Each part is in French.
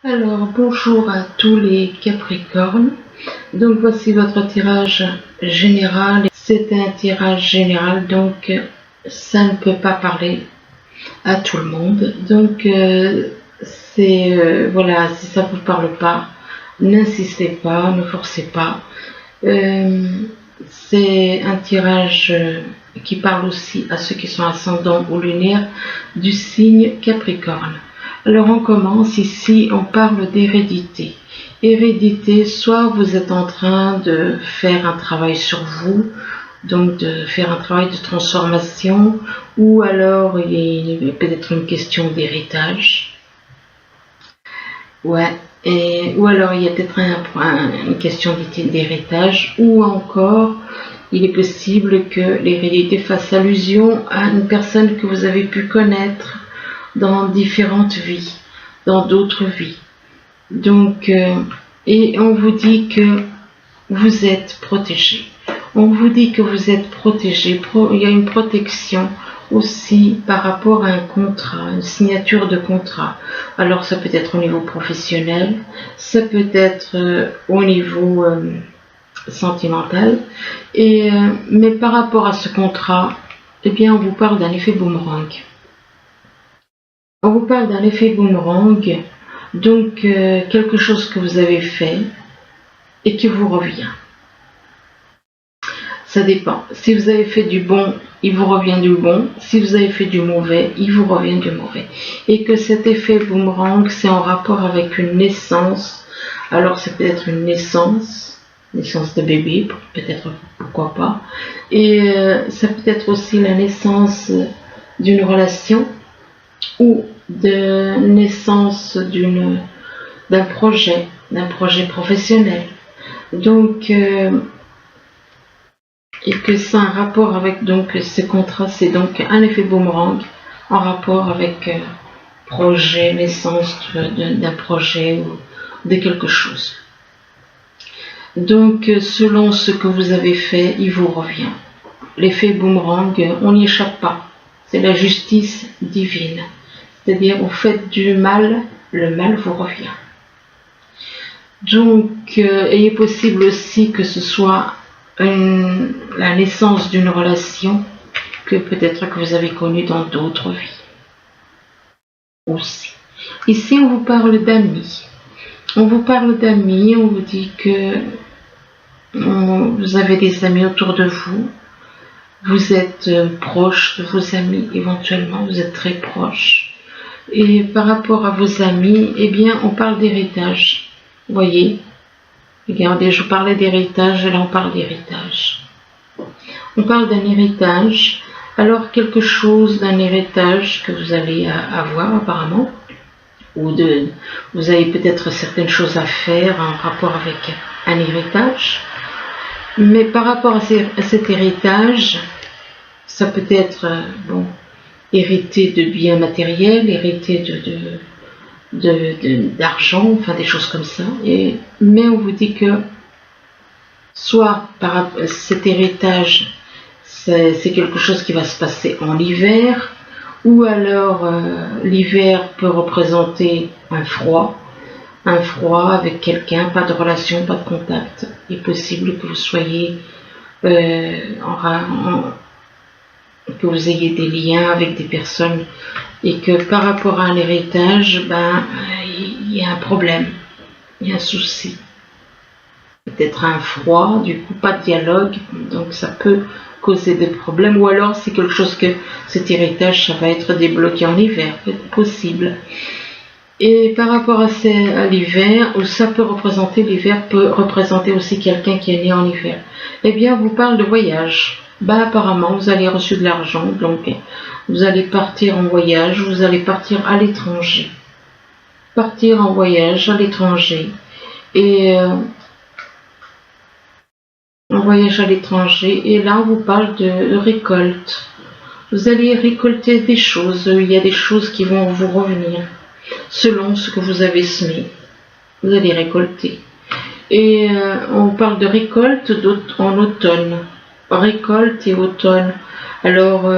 Alors, bonjour à tous les Capricornes. Donc, voici votre tirage général. C'est un tirage général, donc ça ne peut pas parler à tout le monde. Donc, voilà, si ça ne vous parle pas, n'insistez pas, ne forcez pas. C'est un tirage qui parle aussi à ceux qui sont ascendants ou lunaires du signe Capricorne. Alors on commence ici, on parle d'hérédité. Hérédité, soit vous êtes en train de faire un travail sur vous, donc de faire un travail de transformation, ou alors il y a peut-être une question d'héritage. Ouais. Ou alors il y a peut-être une question d'héritage, ou encore il est possible que l'hérédité fasse allusion à une personne que vous avez pu connaître dans différentes vies, dans d'autres vies. Donc, et on vous dit que vous êtes protégé. On vous dit que vous êtes protégé. Il y a une protection aussi par rapport à un contrat, une signature de contrat. Alors ça peut être au niveau professionnel, ça peut être au niveau sentimental. Mais par rapport à ce contrat, eh bien on vous parle d'un effet boomerang. On vous parle d'un effet boomerang, donc quelque chose que vous avez fait et qui vous revient. Ça dépend. Si vous avez fait du bon, il vous revient du bon. Si vous avez fait du mauvais, il vous revient du mauvais. Et que cet effet boomerang, c'est en rapport avec une naissance. Alors c'est peut-être une naissance de bébé, peut-être, pourquoi pas. Et ça peut être aussi la naissance d'une relation ou de naissance d'un projet professionnel. Donc, et que c'est un rapport avec donc ces contrats, c'est donc un effet boomerang en rapport avec projet, naissance d'un projet ou de quelque chose. Donc, selon ce que vous avez fait, il vous revient. L'effet boomerang, on n'y échappe pas. C'est la justice divine. C'est-à-dire, vous faites du mal, le mal vous revient. Donc, il est possible aussi que ce soit la naissance d'une relation que peut-être que vous avez connue dans d'autres vies. Aussi. Ici, on vous parle d'amis. On vous parle d'amis, on vous dit que vous avez des amis autour de vous. Vous êtes proche de vos amis, éventuellement, vous êtes très proche. Et par rapport à vos amis, eh bien, on parle d'héritage. Vous voyez, regardez, je parlais d'héritage, et là on parle d'héritage. On parle d'un héritage, alors quelque chose d'un héritage que vous allez avoir apparemment, ou vous avez peut-être certaines choses à faire en rapport avec un héritage. Mais par rapport à cet héritage, ça peut être hérité de biens matériels, hérité d'argent, enfin des choses comme ça. Mais on vous dit que soit par cet héritage, c'est quelque chose qui va se passer en hiver, ou alors l'hiver peut représenter un froid avec quelqu'un, pas de relation, pas de contact. Il est possible que vous soyez que vous ayez des liens avec des personnes et que par rapport à un héritage, il y a un problème, il y a un souci. Peut-être un froid, du coup pas de dialogue, donc ça peut causer des problèmes, ou alors c'est quelque chose que cet héritage, ça va être débloqué en hiver, c'est possible. Et par rapport à l'hiver, ça peut représenter, l'hiver peut représenter aussi quelqu'un qui est né en hiver. Eh bien, on vous parle de voyage. Apparemment, vous allez reçu de l'argent, donc vous allez partir en voyage, vous allez partir à l'étranger. Partir en voyage à l'étranger. Et en voyage à l'étranger, et là, on vous parle de récolte. Vous allez récolter des choses, il y a des choses qui vont vous revenir. Selon ce que vous avez semé, vous allez récolter. Et on parle de récolte en automne. Récolte et automne. Alors,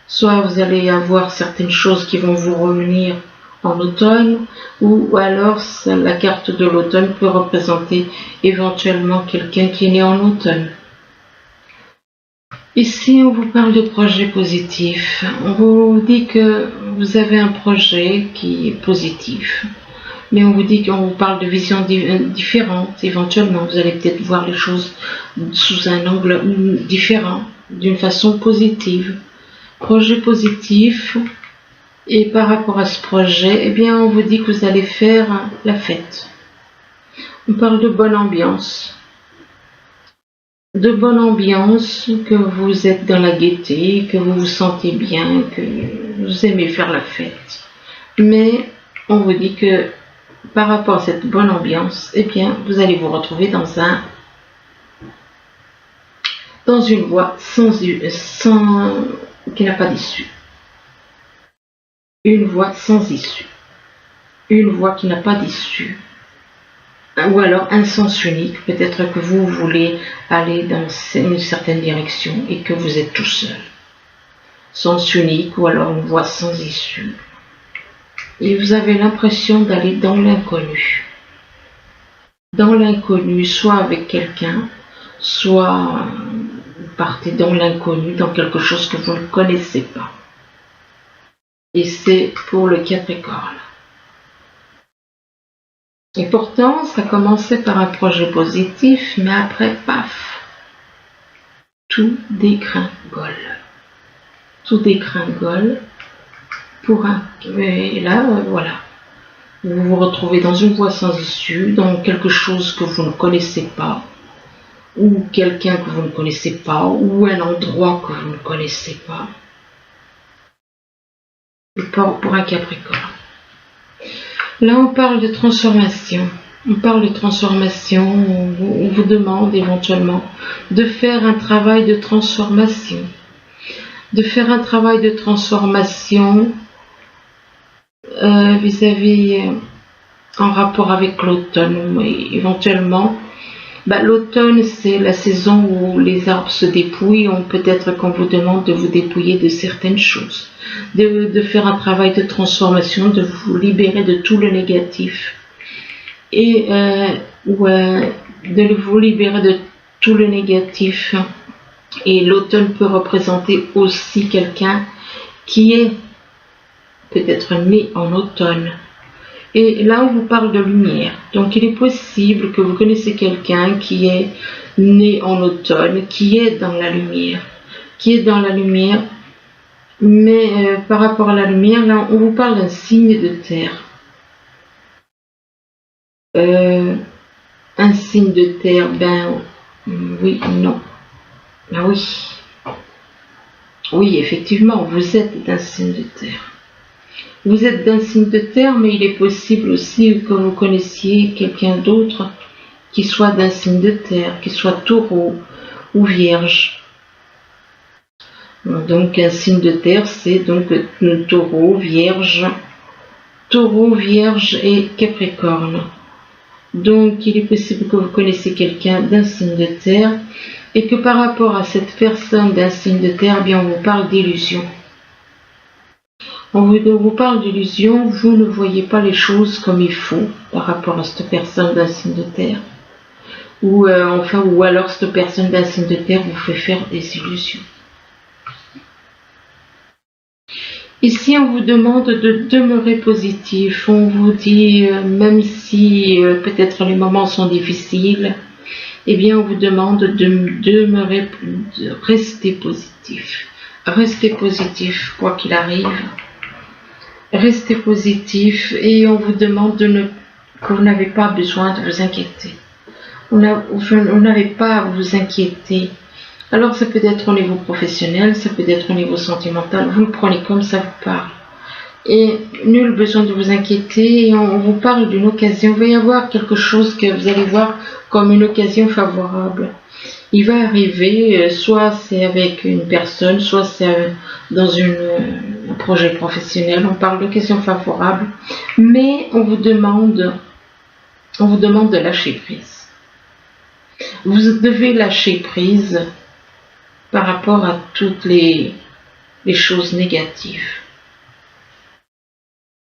soit vous allez avoir certaines choses qui vont vous revenir en automne, ou alors la carte de l'automne peut représenter éventuellement quelqu'un qui est né en automne. Ici, on vous parle de projets positifs. On vous dit que vous avez un projet qui est positif. Mais on vous dit qu'on vous parle de visions différentes. Éventuellement, vous allez peut-être voir les choses sous un angle différent, d'une façon positive. Projet positif. Et par rapport à ce projet, eh bien, on vous dit que vous allez faire la fête. On parle de bonne ambiance. De bonne ambiance, que vous êtes dans la gaieté, que vous vous sentez bien, que vous aimez faire la fête. Mais on vous dit que par rapport à cette bonne ambiance, eh bien, vous allez vous retrouver dans une voie qui n'a pas d'issue. Une voie sans issue. Une voie qui n'a pas d'issue. Ou alors un sens unique, peut-être que vous voulez aller dans une certaine direction et que vous êtes tout seul. Sens unique ou alors une voie sans issue. Et vous avez l'impression d'aller dans l'inconnu. Dans l'inconnu, soit avec quelqu'un, soit vous partez dans l'inconnu, dans quelque chose que vous ne connaissez pas. Et c'est pour le Capricorne. Et pourtant, ça commençait par un projet positif, mais après, paf, tout dégringole. Tout dégringole pour un... Et là, voilà. Vous vous retrouvez dans une voie sans issue, dans quelque chose que vous ne connaissez pas, ou quelqu'un que vous ne connaissez pas, ou un endroit que vous ne connaissez pas. Et pour un Capricorne. Là, on parle de transformation. On parle de transformation, on vous demande éventuellement de faire un travail de transformation. De faire un travail de transformation vis-à-vis, en rapport avec l'automne. Éventuellement, l'automne, c'est la saison où les arbres se dépouillent. Peut-être qu'on vous demande de vous dépouiller de certaines choses. De faire un travail de transformation, de vous libérer de tout le négatif. Et de vous libérer de tout le négatif. Et l'automne peut représenter aussi quelqu'un qui est peut-être né en automne. Et là, on vous parle de lumière. Donc, il est possible que vous connaissez quelqu'un qui est né en automne, qui est dans la lumière. Qui est dans la lumière. Mais par rapport à la lumière, là, on vous parle d'un signe de terre. Un signe de terre, oui, non. Ah oui. Oui, effectivement, vous êtes d'un signe de terre. Vous êtes d'un signe de terre, mais il est possible aussi que vous connaissiez quelqu'un d'autre qui soit d'un signe de terre, qui soit taureau ou vierge. Donc un signe de terre, c'est donc le taureau, vierge et capricorne. Donc il est possible que vous connaissiez quelqu'un d'un signe de terre et que par rapport à cette personne d'un signe de terre, on vous parle d'illusion. On vous parle d'illusion, vous ne voyez pas les choses comme il faut par rapport à cette personne d'un signe de terre. Ou alors cette personne d'un signe de terre vous fait faire des illusions. Ici, on vous demande de demeurer positif. On vous dit, même si peut-être les moments sont difficiles, on vous demande de rester positif. Restez positif, quoi qu'il arrive. Restez positif et on vous demande que vous n'avez pas besoin de vous inquiéter. Vous n'avez pas à vous inquiéter. Alors ça peut être au niveau professionnel, ça peut être au niveau sentimental, vous le prenez comme ça vous parle. Et nul besoin de vous inquiéter, et on vous parle d'une occasion, il va y avoir quelque chose que vous allez voir comme une occasion favorable. Il va arriver, soit c'est avec une personne, soit c'est dans un projet professionnel, on parle d'occasion favorable, mais on vous demande de lâcher prise. Vous devez lâcher prise par rapport à toutes les choses négatives.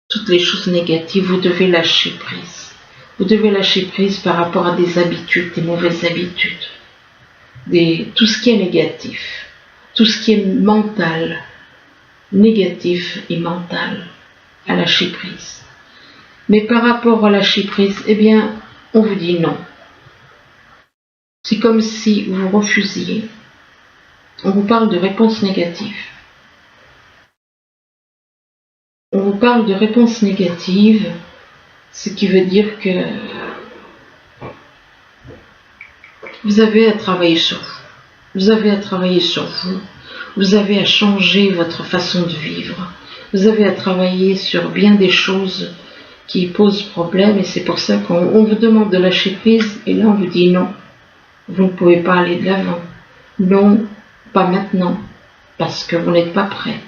toutes les choses négatives, vous devez lâcher prise. Vous devez lâcher prise par rapport à des habitudes, des mauvaises habitudes, tout ce qui est négatif, tout ce qui est mental, négatif et mental, à lâcher prise. Mais par rapport à lâcher prise, eh bien, on vous dit non. C'est comme si vous refusiez. On vous parle de réponses négatives. On vous parle de réponses négatives, ce qui veut dire que vous avez à travailler sur vous. Vous avez à travailler sur vous. Vous avez à changer votre façon de vivre. Vous avez à travailler sur bien des choses qui posent problème et c'est pour ça qu'on vous demande de lâcher prise et là on vous dit non. Vous ne pouvez pas aller de l'avant. Non, pas maintenant, parce que vous n'êtes pas prêt.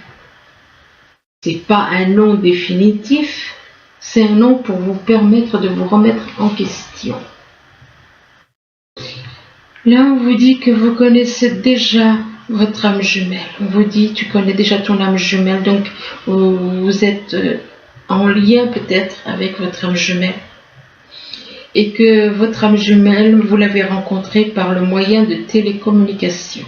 C'est pas un non définitif, c'est un non pour vous permettre de vous remettre en question. Là, on vous dit que vous connaissez déjà votre âme jumelle. On vous dit, tu connais déjà ton âme jumelle, donc vous êtes en lien peut-être avec votre âme jumelle. Et que votre âme jumelle, vous l'avez rencontrée par le moyen de télécommunication.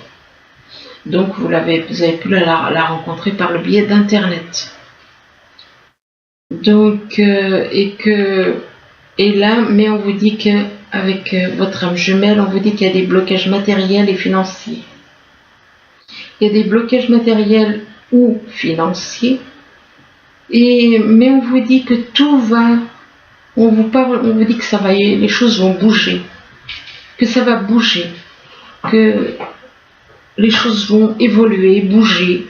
Donc vous avez pu la rencontrer par le biais d'Internet. Donc, et là, mais on vous dit qu'avec votre âme jumelle, on vous dit qu'il y a des blocages matériels et financiers. Il y a des blocages matériels ou financiers, mais on vous dit que tout va, on vous dit que ça va, les choses vont bouger, que ça va bouger, que les choses vont évoluer, bouger.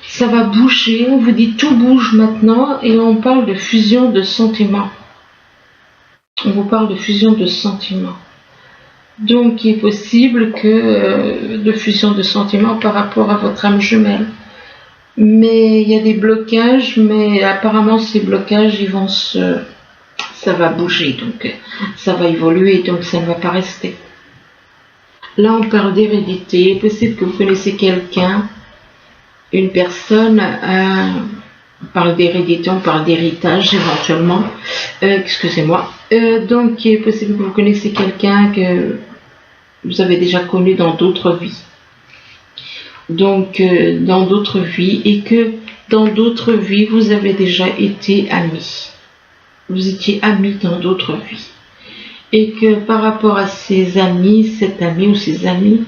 Ça va bouger, on vous dit tout bouge maintenant et on parle de fusion de sentiments. On vous parle de fusion de sentiments. Donc il est possible que de fusion de sentiments par rapport à votre âme jumelle. Mais il y a des blocages, mais apparemment ces blocages, ça va bouger, donc ça va évoluer, donc ça ne va pas rester. Là on parle d'hérédité, il est possible que vous connaissez quelqu'un, une personne, on parle d'hérédité, on parle d'héritage éventuellement, excusez-moi, donc il est possible que vous connaissez quelqu'un que vous avez déjà connu dans d'autres vies. Donc dans d'autres vies, et que dans d'autres vies, vous avez déjà été amis. Vous étiez amis dans d'autres vies. Et que par rapport à ces amis, cet ami ou ces amis,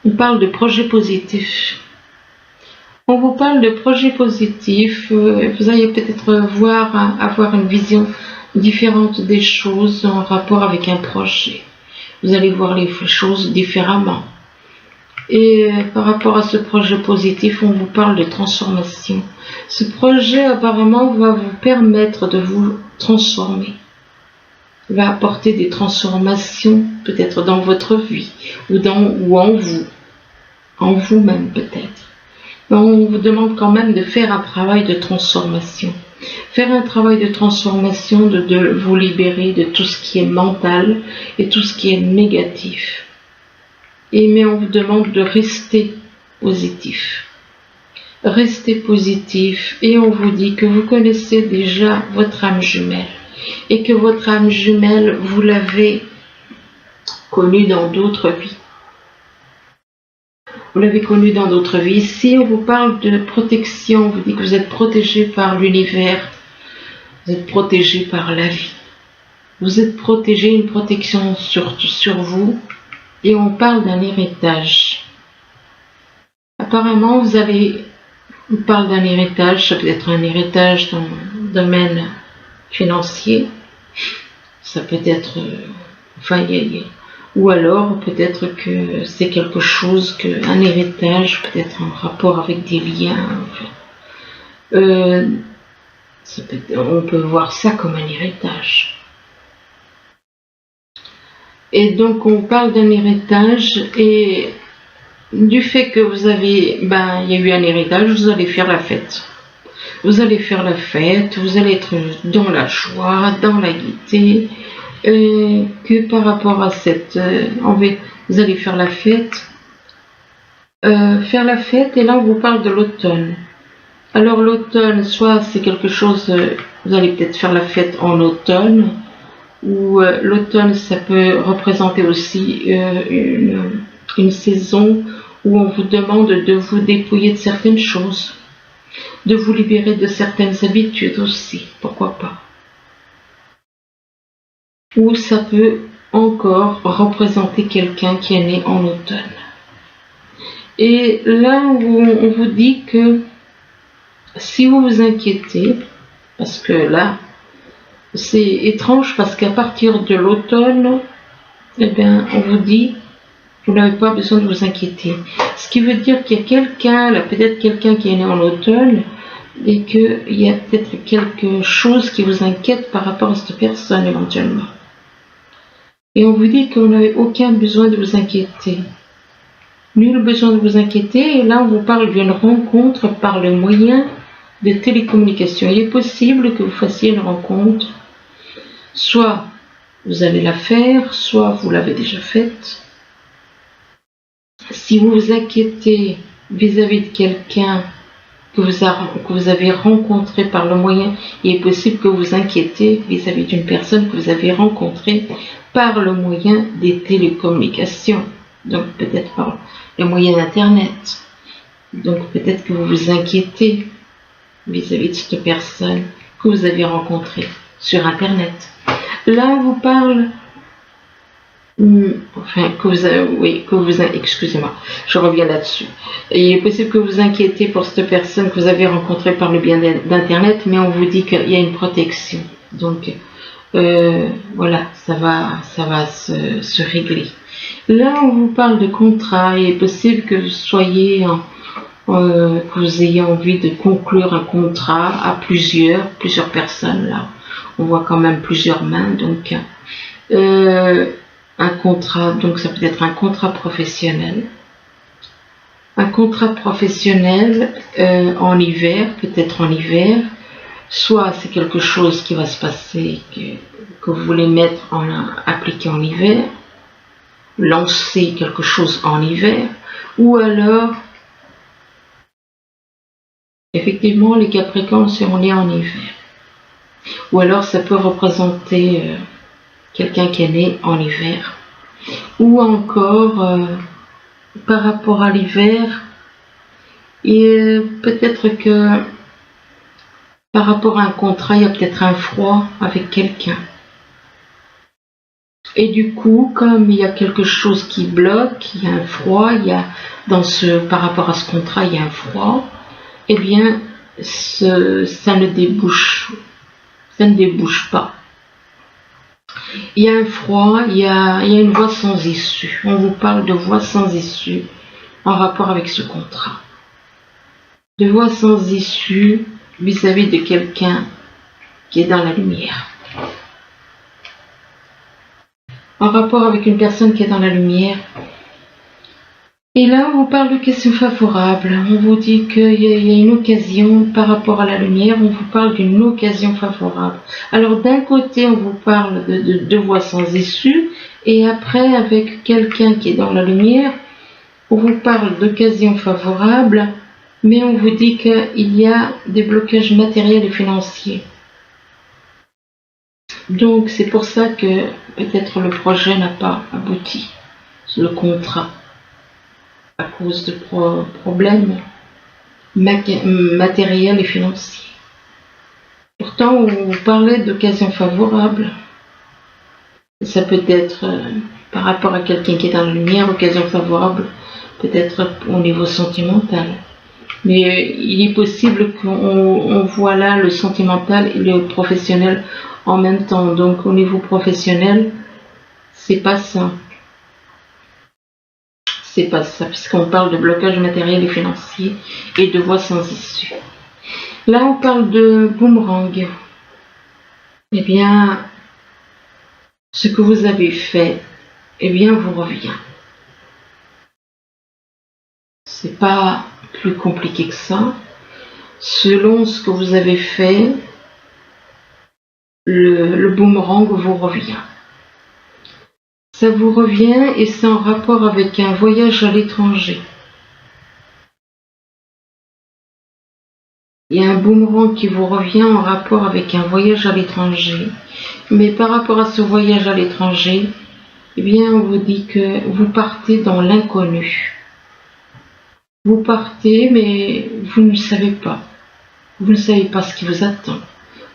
on parle de projets positifs. On vous parle de projets positifs, vous allez peut-être avoir une vision différente des choses en rapport avec un projet. Vous allez voir les choses différemment. Et par rapport à ce projet positif, on vous parle de transformation. Ce projet apparemment va vous permettre de vous transformer. Il va apporter des transformations peut-être dans votre vie ou en vous-même peut-être. On vous demande quand même de faire un travail de transformation. Faire un travail de transformation, de vous libérer de tout ce qui est mental et tout ce qui est négatif. Mais on vous demande de rester positif. Restez positif et on vous dit que vous connaissez déjà votre âme jumelle et que votre âme jumelle, vous l'avez connue dans d'autres vies. Vous l'avez connu dans d'autres vies. Ici, on vous parle de protection. On vous dit que vous êtes protégé par l'univers. Vous êtes protégé par la vie. Vous êtes protégé, une protection sur vous. Et on parle d'un héritage. Apparemment, on parle d'un héritage. Ça peut être un héritage dans le domaine financier. Ça peut être... ou alors, peut-être que c'est quelque chose, un héritage, peut-être en rapport avec des liens. On peut voir ça comme un héritage. Et donc, on parle d'un héritage et du fait que vous avez, il y a eu un héritage, vous allez faire la fête. Vous allez faire la fête, vous allez être dans la joie, dans la gaieté. Que par rapport à vous allez faire la fête et là on vous parle de l'automne. Alors l'automne, soit c'est quelque chose, vous allez peut-être faire la fête en automne, ou l'automne, ça peut représenter aussi une saison où on vous demande de vous dépouiller de certaines choses, de vous libérer de certaines habitudes aussi, pourquoi pas. Ou ça peut encore représenter quelqu'un qui est né en automne. Et là, on vous dit que si vous vous inquiétez, parce que là, c'est étrange parce qu'à partir de l'automne, eh bien, on vous dit, vous n'avez pas besoin de vous inquiéter. Ce qui veut dire qu'il y a quelqu'un, là, peut-être quelqu'un qui est né en automne, et qu'il y a peut-être quelque chose qui vous inquiète par rapport à cette personne éventuellement. Et on vous dit que vous n'avez aucun besoin de vous inquiéter. Nul besoin de vous inquiéter. Et là, on vous parle d'une rencontre par le moyen de télécommunication. Il est possible que vous fassiez une rencontre. Soit vous allez la faire, soit vous l'avez déjà faite. Si vous vous inquiétez vis-à-vis de quelqu'un que vous avez rencontré par le moyen, il est possible que vous vous inquiétez vis-à-vis d'une personne que vous avez rencontrée par le moyen des télécommunications, donc peut-être par le moyen d'Internet. Donc peut-être que vous vous inquiétez vis-à-vis de cette personne que vous avez rencontrée sur Internet. Là, on vous parle, excusez-moi, je reviens là-dessus. Il est possible que vous vous inquiétez pour cette personne que vous avez rencontrée par le bien d'Internet, mais on vous dit qu'il y a une protection. Donc, voilà, ça va se régler. Là, on vous parle de contrat. Il est possible que vous soyez, que vous ayez envie de conclure un contrat à plusieurs personnes. Là, on voit quand même plusieurs mains, donc un contrat. Donc, ça peut être un contrat professionnel. Un contrat professionnel en hiver, peut-être en hiver. Soit c'est quelque chose qui va se passer, que vous voulez appliquer en hiver, lancer quelque chose en hiver, ou alors, effectivement, les Capricornes seront nés en hiver. Ou alors ça peut représenter quelqu'un qui est né en hiver. Ou encore, par rapport à l'hiver, et peut-être que par rapport à un contrat, il y a peut-être un froid avec quelqu'un. Et du coup, comme il y a quelque chose qui bloque, il y a un froid, par rapport à ce contrat, il y a un froid, eh bien, ça ne débouche pas. Il y a un froid, il y a une voie sans issue. On vous parle de voie sans issue en rapport avec ce contrat. De voie sans issue vis-à-vis de quelqu'un qui est dans la lumière. En rapport avec une personne qui est dans la lumière. Et là, on vous parle de questions favorables. On vous dit qu'il y a une occasion par rapport à la lumière. On vous parle d'une occasion favorable. Alors, d'un côté, on vous parle de voies sans issue. Et après, avec quelqu'un qui est dans la lumière, on vous parle d'occasion favorable. Mais on vous dit qu'il y a des blocages matériels et financiers. Donc c'est pour ça que peut-être le projet n'a pas abouti, le contrat, à cause de problèmes matériels et financiers. Pourtant, on vous parlait d'occasions favorables. Ça peut être par rapport à quelqu'un qui est dans la lumière, occasion favorable, peut-être au niveau sentimental. Mais il est possible qu'on voit là le sentimental et le professionnel en même temps. Donc au niveau professionnel, c'est pas ça. C'est pas ça, puisqu'on parle de blocage matériel et financier et de voies sans issue. Là, on parle de boomerang. Eh bien, ce que vous avez fait, eh bien, vous revient. C'est pas plus compliqué que ça. Selon ce que vous avez fait, le boomerang vous revient. Ça vous revient et c'est en rapport avec un voyage à l'étranger. Il y a un boomerang qui vous revient en rapport avec un voyage à l'étranger. Mais par rapport à ce voyage à l'étranger, eh bien, on vous dit que vous partez dans l'inconnu. Vous partez, mais vous ne savez pas. Vous ne savez pas ce qui vous attend.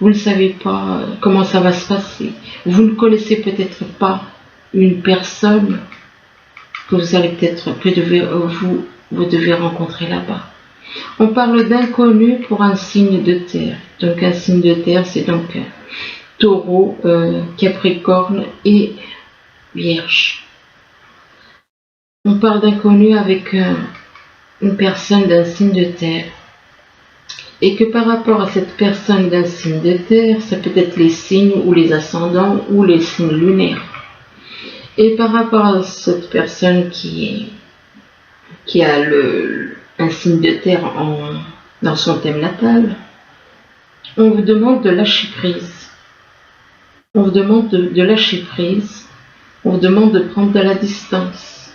Vous ne savez pas comment ça va se passer. Vous ne connaissez peut-être pas une personne que vous allez peut-être, vous devez rencontrer là-bas. On parle d'inconnu pour un signe de terre. Donc un signe de terre, c'est donc Taureau, Capricorne et Vierge. On parle d'inconnu avec une personne d'un signe de terre. Et que par rapport à cette personne d'un signe de terre, ça peut être les signes ou les ascendants ou les signes lunaires. Et par rapport à cette personne qui a un signe de terre dans son thème natal, on vous demande de lâcher prise. On vous demande de lâcher prise. On vous demande de prendre de la distance.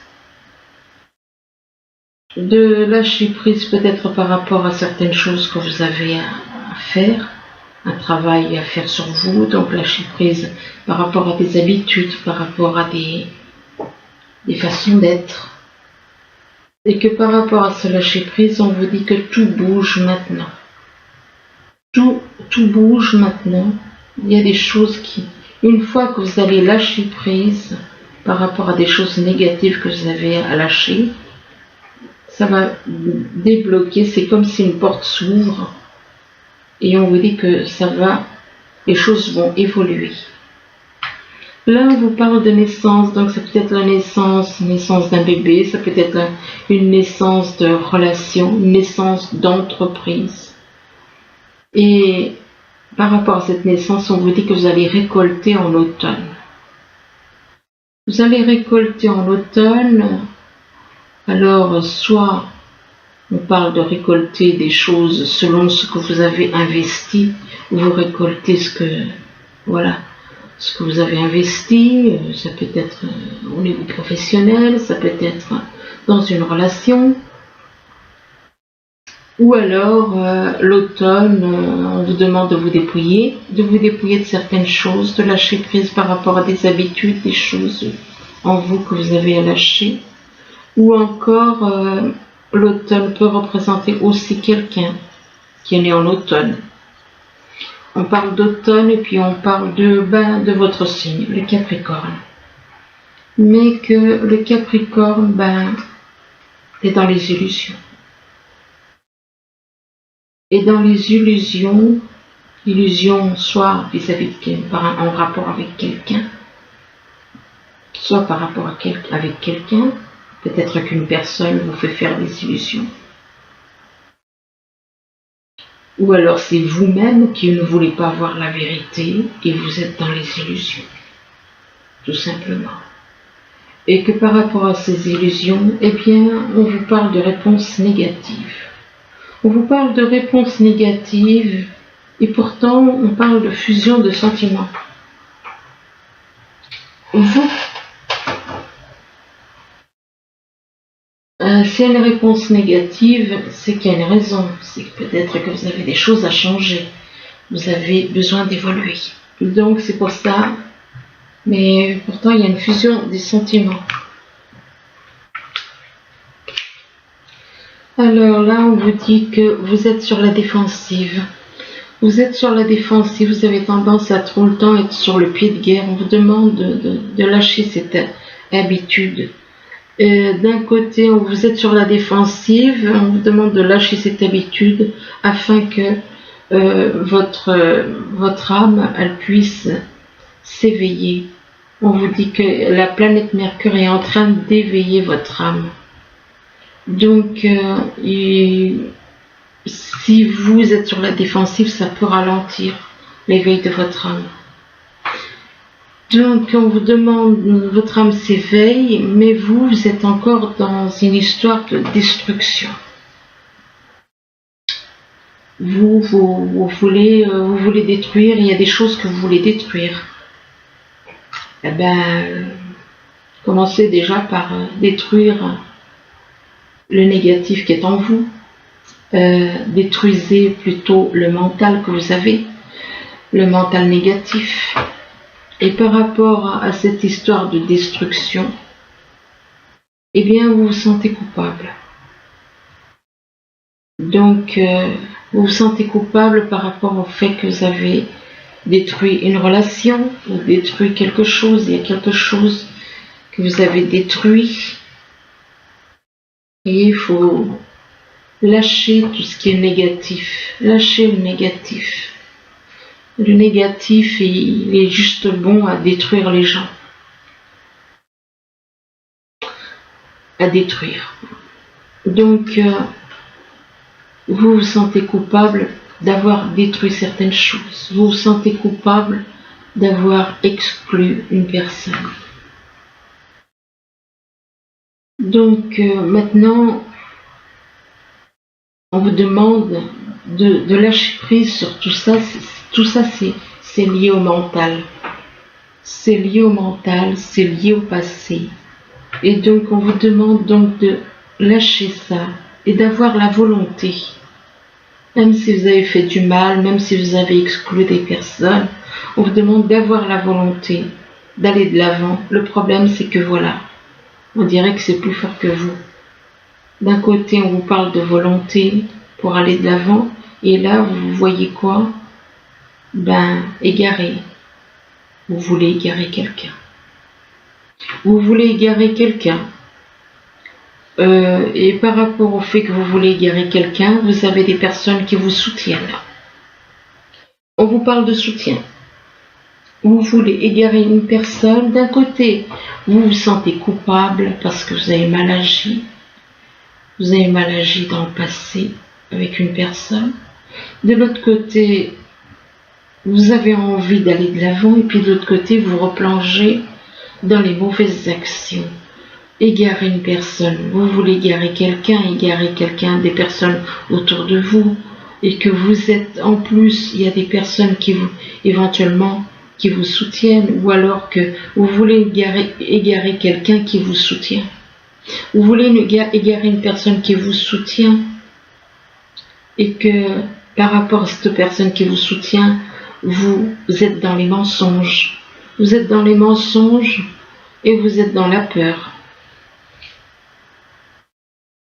De lâcher prise peut-être par rapport à certaines choses que vous avez à faire, un travail à faire sur vous, donc lâcher prise par rapport à des habitudes, par rapport à des façons d'être. Et que par rapport à ce lâcher prise, on vous dit que tout bouge maintenant. Tout bouge maintenant. Il y a des choses qui, une fois que vous allez lâcher prise par rapport à des choses négatives que vous avez à lâcher, ça va débloquer, c'est comme si une porte s'ouvre et on vous dit que les choses vont évoluer. Là, on vous parle de naissance, donc ça peut être la naissance d'un bébé, ça peut être une naissance de relation, une naissance d'entreprise. Et par rapport à cette naissance, on vous dit que vous allez récolter en automne. Vous allez récolter en automne. Alors, soit on parle de récolter des choses selon ce que vous avez investi, vous récoltez ce que vous avez investi, ça peut être au niveau professionnel, ça peut être dans une relation, ou alors l'automne, on vous demande de vous dépouiller de certaines choses, de lâcher prise par rapport à des habitudes, des choses en vous que vous avez à lâcher. Ou encore, l'automne peut représenter aussi quelqu'un qui est né en automne. On parle d'automne et puis on parle de votre signe, le Capricorne. Mais que le Capricorne, est dans les illusions. Et dans les illusions soit vis-à-vis en rapport avec quelqu'un, soit par rapport avec quelqu'un. Peut-être qu'une personne vous fait faire des illusions. Ou alors c'est vous-même qui ne voulez pas voir la vérité et vous êtes dans les illusions. Tout simplement. Et que par rapport à ces illusions, eh bien, on vous parle de réponses négatives. On vous parle de réponses négatives et pourtant on parle de fusion de sentiments. S'il y a une réponse négative, c'est qu'il y a une raison. C'est peut-être que vous avez des choses à changer. Vous avez besoin d'évoluer. Donc c'est pour ça. Mais pourtant il y a une fusion des sentiments. Alors là, on vous dit que vous êtes sur la défensive. Vous êtes sur la défensive, vous avez tendance à tout le temps être sur le pied de guerre. On vous demande de lâcher cette habitude. D'un côté, vous êtes sur la défensive, on vous demande de lâcher cette habitude afin que votre âme, elle puisse s'éveiller. On vous dit que la planète Mercure est en train d'éveiller votre âme. Donc, si vous êtes sur la défensive, ça peut ralentir l'éveil de votre âme. Donc, on vous demande, votre âme s'éveille, mais vous êtes encore dans une histoire de destruction. Vous voulez détruire, il y a des choses que vous voulez détruire. Eh bien, commencez déjà par détruire le négatif qui est en vous. détruisez plutôt le mental que vous avez, le mental négatif. Et par rapport à cette histoire de destruction, eh bien, vous vous sentez coupable. Donc, vous vous sentez coupable par rapport au fait que vous avez détruit une relation, ou détruit quelque chose, il y a quelque chose que vous avez détruit. Et il faut lâcher tout ce qui est négatif, lâcher le négatif. Le négatif, il est juste bon à détruire les gens. À détruire. Donc, vous vous sentez coupable d'avoir détruit certaines choses. Vous vous sentez coupable d'avoir exclu une personne. Donc, maintenant, on vous demande de lâcher prise sur tout ça. Tout ça, c'est lié au mental. C'est lié au mental, c'est lié au passé. Et donc, on vous demande donc de lâcher ça et d'avoir la volonté. Même si vous avez fait du mal, même si vous avez exclu des personnes, on vous demande d'avoir la volonté d'aller de l'avant. Le problème, c'est que voilà, on dirait que c'est plus fort que vous. D'un côté, on vous parle de volonté pour aller de l'avant, et là, vous voyez quoi? Égaré. Vous voulez égarer quelqu'un. Vous voulez égarer quelqu'un. Et par rapport au fait que vous voulez égarer quelqu'un, vous avez des personnes qui vous soutiennent. On vous parle de soutien. Vous voulez égarer une personne. D'un côté, vous vous sentez coupable parce que vous avez mal agi. Vous avez mal agi dans le passé avec une personne. De l'autre côté, vous avez envie d'aller de l'avant. Et puis de l'autre côté, vous replongez dans les mauvaises actions. Égarer une personne. Vous voulez égarer quelqu'un, des personnes autour de vous. Et que vous êtes, en plus, il y a des personnes qui vous, éventuellement, qui vous soutiennent. Ou alors que vous voulez égarer quelqu'un qui vous soutient. Vous voulez égarer une personne qui vous soutient et que par rapport à cette personne qui vous soutient, vous êtes dans les mensonges. Vous êtes dans les mensonges et vous êtes dans la peur.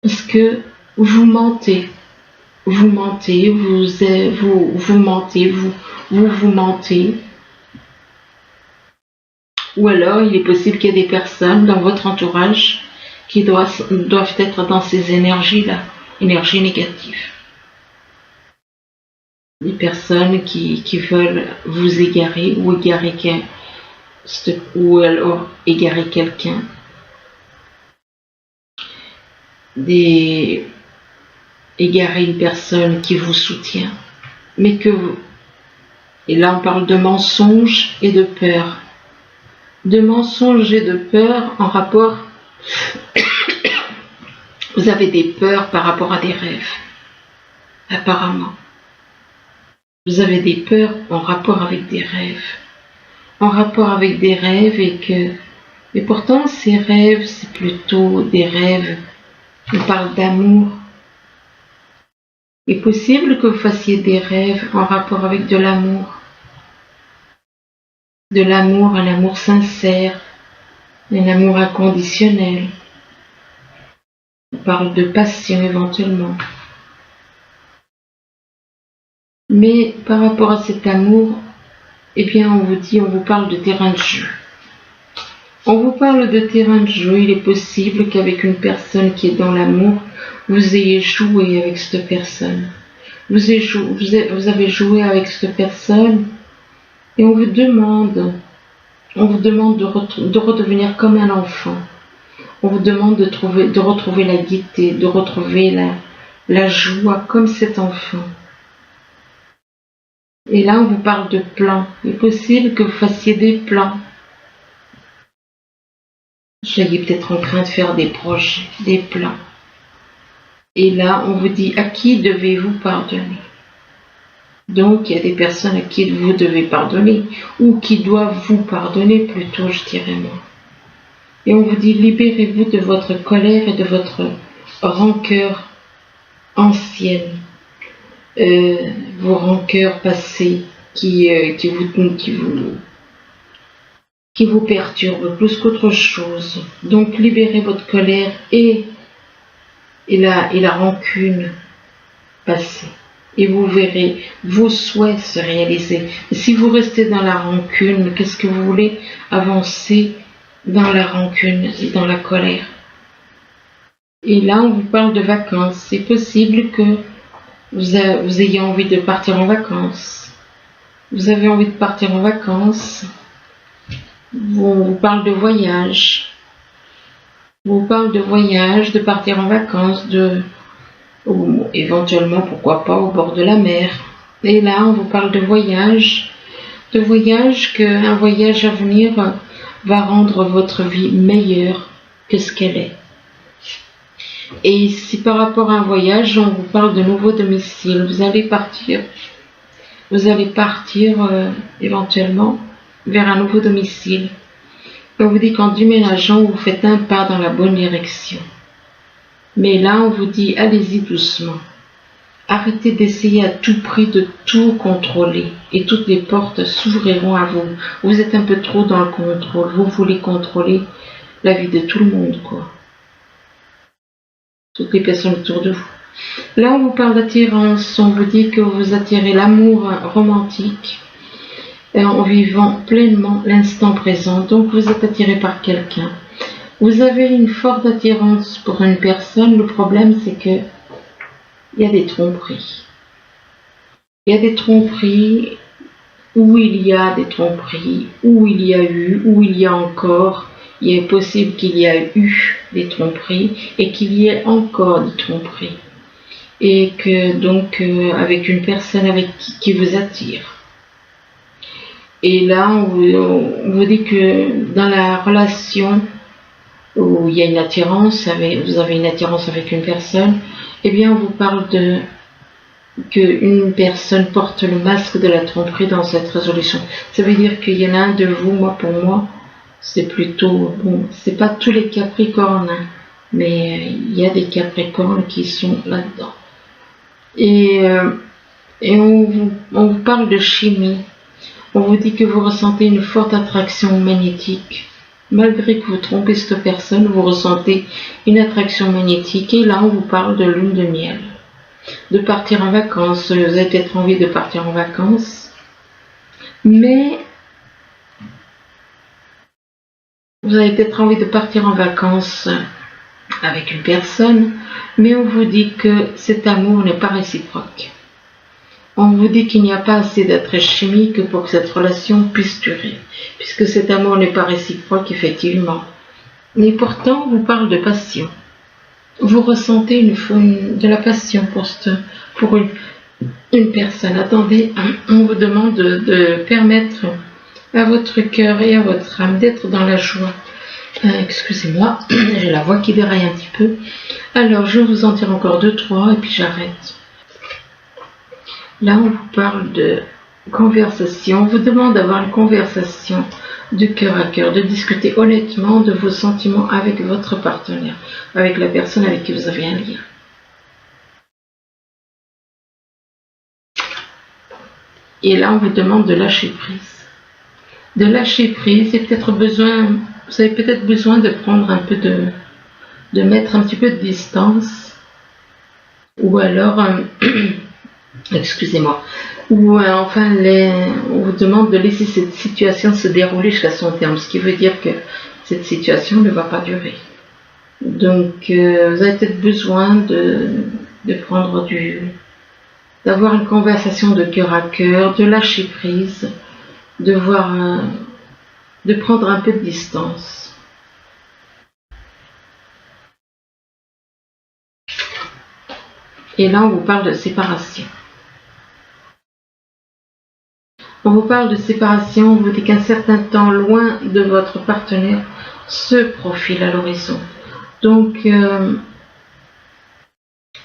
Parce que vous mentez. Vous mentez, vous mentez, vous mentez. Ou alors, il est possible qu'il y ait des personnes dans votre entourage qui doivent être dans ces énergies-là, énergies négatives. Des personnes qui veulent vous égarer ou alors égarer quelqu'un. Égarer une personne qui vous soutient. Mais et là on parle de mensonges et de peur. De mensonges et de peur en rapport. Vous avez des peurs par rapport à des rêves, apparemment. Vous avez des peurs en rapport avec des rêves. En rapport avec des rêves et pourtant ces rêves, c'est plutôt des rêves. On parle d'amour. Il est possible que vous fassiez des rêves en rapport avec de l'amour. De l'amour, un amour sincère, un amour inconditionnel. On parle de passion éventuellement. Mais par rapport à cet amour, eh bien on vous parle de terrain de jeu. On vous parle de terrain de jeu, il est possible qu'avec une personne qui est dans l'amour, vous ayez joué avec cette personne. Vous avez joué avec cette personne et on vous demande de redevenir comme un enfant. On vous demande de retrouver la gaieté, de retrouver la joie comme cet enfant. Et là, on vous parle de plans. Il est possible que vous fassiez des plans. Vous soyez peut-être en train de faire des projets, des plans. Et là, on vous dit à qui devez-vous pardonner. Donc, il y a des personnes à qui vous devez pardonner, ou qui doivent vous pardonner plutôt, je dirais moi. Et on vous dit libérez-vous de votre colère et de votre rancœur anciennes, vos rancœurs passées qui vous perturbent plus qu'autre chose. Donc libérez votre colère et la rancune passée. Et vous verrez vos souhaits se réaliser. Et si vous restez dans la rancune, qu'est-ce que vous voulez? Avancer dans la rancune et dans la colère. Et là, on vous parle de vacances. C'est possible que vous ayez envie de partir en vacances. Vous avez envie de partir en vacances. Vous parle de voyage. Vous parle de voyage, de partir en vacances, ou éventuellement, pourquoi pas, au bord de la mer. Et là, on vous parle de voyage, qu'un voyage à venir va rendre votre vie meilleure que ce qu'elle est. Et si par rapport à un voyage, on vous parle de nouveau domicile, vous allez partir éventuellement vers un nouveau domicile. On vous dit qu'en déménageant, vous faites un pas dans la bonne direction. Mais là, on vous dit, allez-y doucement. Arrêtez d'essayer à tout prix de tout contrôler et toutes les portes s'ouvriront à vous. Vous êtes un peu trop dans le contrôle. Vous voulez contrôler la vie de tout le monde, quoi. Toutes les personnes autour de vous. Là, on vous parle d'attirance. On vous dit que vous attirez l'amour romantique en vivant pleinement l'instant présent. Donc, vous êtes attiré par quelqu'un. Vous avez une forte attirance pour une personne. Le problème, c'est que il y a des tromperies. Il y a des tromperies, où il y a des tromperies, où il y a eu, où il y a encore. Il est possible qu'il y ait eu des tromperies et qu'il y ait encore des tromperies. Et que donc, avec une personne qui vous attire. Et là, on vous dit que dans la relation où il y a une attirance, vous avez une attirance avec une personne, eh bien, on vous parle qu'une personne porte le masque de la tromperie dans cette résolution. Ça veut dire qu'il y en a un de vous, pour moi, c'est plutôt, bon, c'est pas tous les Capricornes, hein, mais il y a des Capricornes qui sont là-dedans. Et on vous parle de chimie. On vous dit que vous ressentez une forte attraction magnétique. Malgré que vous trompez cette personne, vous ressentez une attraction magnétique. Et là, on vous parle de lune de miel. De partir en vacances. Vous avez peut-être envie de partir en vacances. Mais vous avez peut-être envie de partir en vacances avec une personne. Mais on vous dit que cet amour n'est pas réciproque. On vous dit qu'il n'y a pas assez d'attrait chimique pour que cette relation puisse durer, puisque cet amour n'est pas réciproque, effectivement. Mais pourtant, on vous parle de passion. Vous ressentez de la passion pour une personne. Attendez, on vous demande de permettre à votre cœur et à votre âme d'être dans la joie. Excusez-moi, j'ai la voix qui déraille un petit peu. Alors, je vais vous en dire encore 2-3 et puis j'arrête. Là, on vous parle de conversation. On vous demande d'avoir une conversation de cœur à cœur, de discuter honnêtement de vos sentiments avec votre partenaire, avec la personne avec qui vous avez un lien. Et là, on vous demande de lâcher prise. De lâcher prise, vous avez peut-être besoin de prendre un peu de mettre un petit peu de distance. Ou alors... excusez-moi, ou enfin on vous demande de laisser cette situation se dérouler jusqu'à son terme, ce qui veut dire que cette situation ne va pas durer. Donc vous avez peut-être besoin d'avoir une conversation de cœur à cœur, de lâcher prise, de prendre un peu de distance. Et là on vous parle de séparation. On vous parle de séparation, on vous dit qu'un certain temps loin de votre partenaire se profile à l'horizon. Donc,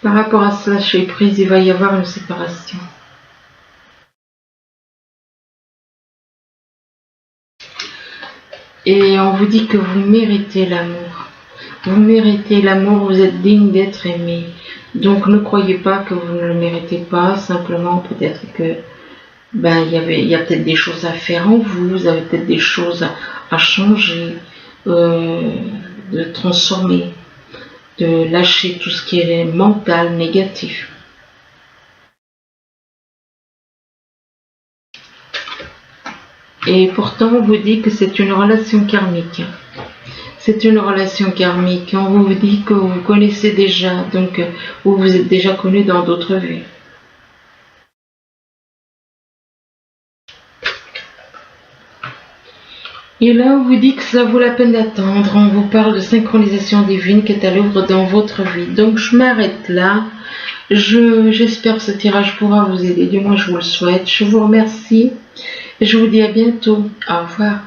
par rapport à ce lâcher prise, il va y avoir une séparation. Et on vous dit que vous méritez l'amour. Vous méritez l'amour, vous êtes digne d'être aimé. Donc ne croyez pas que vous ne le méritez pas, simplement peut-être que il y a peut-être des choses à faire en vous, vous avez peut-être des choses à changer, de transformer, de lâcher tout ce qui est mental, négatif. Et pourtant, on vous dit que c'est une relation karmique. C'est une relation karmique. On vous dit que vous connaissez déjà, donc vous êtes déjà connu dans d'autres vies. Et là, on vous dit que ça vaut la peine d'attendre. On vous parle de synchronisation divine qui est à l'œuvre dans votre vie. Donc, je m'arrête là. J'espère que ce tirage pourra vous aider. Du moins, je vous le souhaite. Je vous remercie et je vous dis à bientôt. Au revoir.